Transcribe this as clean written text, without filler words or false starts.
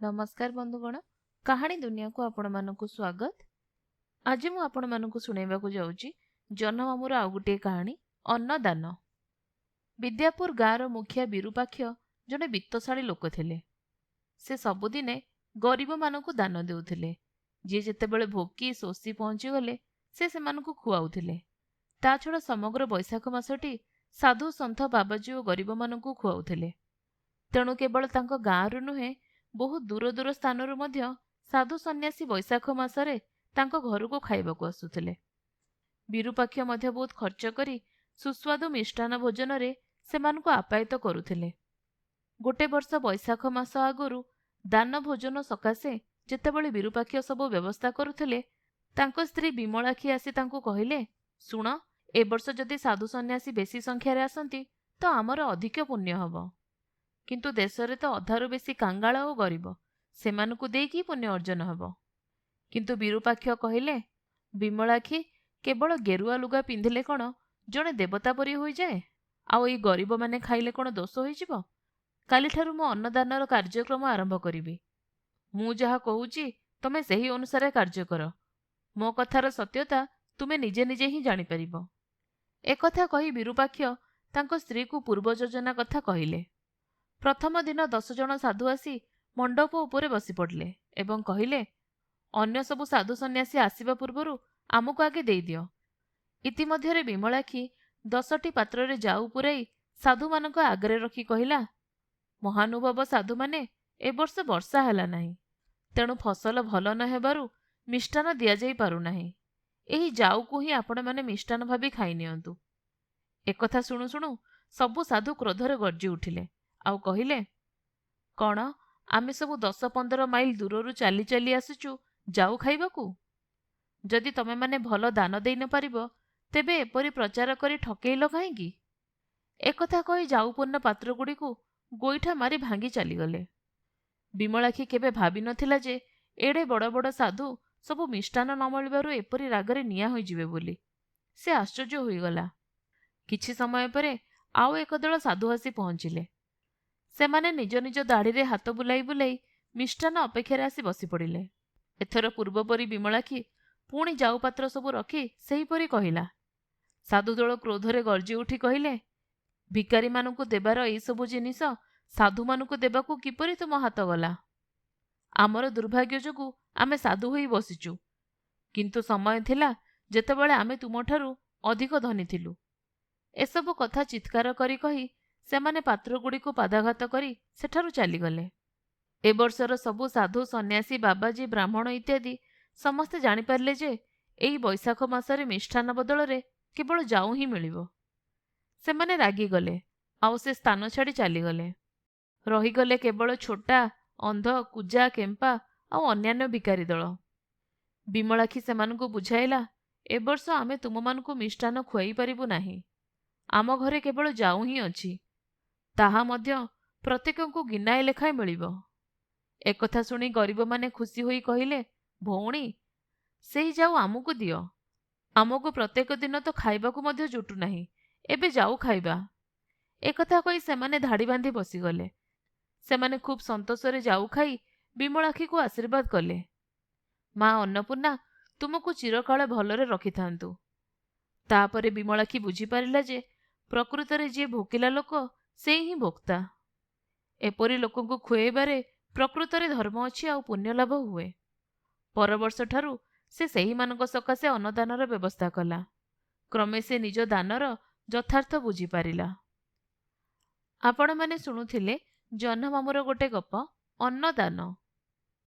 नमस्कार बंधुगण, कहानी दुनिया को आपण मानकु स्वागत। आज मु आपण मानकु सुनाइबाकु जाउची जन्ममामुर आउ गोटे कहानी अन्नदान। विद्यापुर गाँवर मुखिया विरूपाक्ष जड़े वित्तशाली लोक थिले। से सबुदिने गरीब मानकु दान देउथिले। जे जेतेबेले भोकी शोषी पहुंची गले से सेमानकु खुआउथिले। ता छड़ा समग्र बैशाख मासटी साधु सन्थ बाबाजी और गरीब मानकु खुआउथिले। तेणु केवल तांको गाँवरु नुहे बहुत दूर दूर स्थानरु मध्य साधु सन्यासी बैशाख मासरे तांको घरको खाइबाकु आसुथिले। विरूपाक्ष मध्य बहुत खर्च करी सुस्वादु मिष्टान भोजन रे सेमानकु आप्यायित करुथिले। गोटे वर्ष बैशाख मास आगरु दान भोजन सकाशे जेतेबेले विरूपाक्ष सबु व्यवस्था करुथिले, तांको स्त्री विमलाक्षी आसी तांको कहिले, सुण, ए वर्ष जदि साधु सन्यासी बेसी संख्यारे आसंती तो आमर अधिक पुण्य हब। किंतु देशरे तो अधारु बेसी कांगाल और गरीब, सेमानकु देकी पुण्य अर्जन हब। किंतु विरूपाक्ष कहिले, विमलाक्षी, केवल गेरुआ लुगा पिंधिले कण जणे देवता परी होई जाए? आउ एई गरीब माने खाइले कण दोष होई जिवो? काली ठारु मो अन्नदानर कार्यक्रम आरंभ करिबि। मु जहा कहूची तमे सेही अनुसारे कार्य कर। मो कथार सत्यता तुमे निजे निजे ही जानि परिबो। एकथा कही विरूपाक्ष तांको स्त्री को पूर्व योजना कथा कहिले। प्रथम दिन 10 जन साधु आसी मंडप उपरे बसी पड़ले एवं कहिले, अन्य सबु साधु सन्यासी आसिबा पूर्वरु आमको आगे देई दियो। इतिमध्यरे विमलाक्षी 10टी पात्र रे जाऊ पुराई साधु मानक आगरे रखी कहिला, महानुभाव साधु माने ए वर्ष वर्षा हैला नाही, तेणु फसल भल न हेबारु मिष्टान दिया जाई पारु नाही। एही जाऊ को ही आपण माने मिष्टान भाबी खाई नियंतु। एकथा सुनु सुनु सबु साधु क्रोधरे गर्जी उठिले आउ कहिले, कण आमे सबु 10-15 माइल दूररु चाली चाली आसुचु जाऊ खाइबाकू? जदि तमे माने भल दान देई न पारिबो तेबे एपरि प्रचार करी ठकेइल काहेकी? एकथा कही जाऊपूर्ण पात्र गुड़िकु गोईठा मारी भांगी चलीगले। विमलाक्षी केबे भाबी नथिला जे एडे बड़ बड़ साधु सबु मिष्टान न मिलबारु एपरि रागरे निया होई जिवे बोली। से आश्चर्य होईगला। किछि समय परे आउ एक दल साधु आसी पहुंचिले। सेमाने निज निज दाढ़ी रे हाथ बुलाई बुलाई मिष्टान अपेक्षारे आसी बसी पड़िले। एथर पूर्वपरी विमलाक्षी पुणी जाऊ पात्र सबु रखी सेहीपरि कहिला। साधु दल क्रोधरे गर्जी उठी कहिले, भिकारी मानकु देबार एई सबु जिनिस साधु मानकु देबाकू किपरि तुम हाथ गला? आमर दुर्भाग्य जोगु आमे साधु होई बसिचु, किंतु समय थिला जेतेबेले आमे तुमठारु अधिक धनी थिलु। एसबु कथा चित्कार करी कही सेमाने पात्र गुड़िको पादाघात करी सेठारु चलीगले। ए वर्षर सबु साधु सन्यासी बाबाजी ब्राह्मण इत्यादि समस्ते जानि पारले जे एई बैशाख मासरे मिष्ठान बदलरे केवल जाऊ ही मिलिबो। सेमाने रागी गले आउ से स्थान छाड़ी चलीगले। रहीगले केवल छोटा, अंध, कुजा, केम्पा आउ अन्यान्य भिकारी दल। विमलाक्षी सेमानकु बुझाइला, ए वर्ष आमे तुम मानकु मिष्ठान खुआई पारिबु नाही। आम घरे केवल जाऊ ही अछि, ताहा मध्य प्रत्येकंकु गिनाए लेखाए मिलिबो। एकथा सुनी गरीब माने खुशी होई कहिले, भौणी, सेही जाऊ आमको दियो। आमको प्रत्येक दिन तो खाइबाकू मध्य जुटु नाही, एबे जाऊ खाइबा। एकथा कही सेमाने धाड़ी बांधी बसीगले। सेमाने खूब संतोषरे जाऊ खाई विमलाक्षी को आशीर्वाद कले। माँ अन्नपूर्णा तुमको चिरकाल भलरे रखि थांतु। तापरे विमलाक्षी बुझी पारिला जे प्रकृतरे जे भोकिला लोक से ही भोक्ता। एपरी लोकंकु खुएबारे प्रकृतरे धर्म अछि आउ पुण्य लाभ हुए। पर वर्ष ठारु से सेही मानक सकाशे अन्नदानर व्यवस्था कला। क्रमे से निज दानर यथार्थ बुझी पारिला। आपण माने सुनुथिले जह्नमामुर गोटे गप अन्नदान।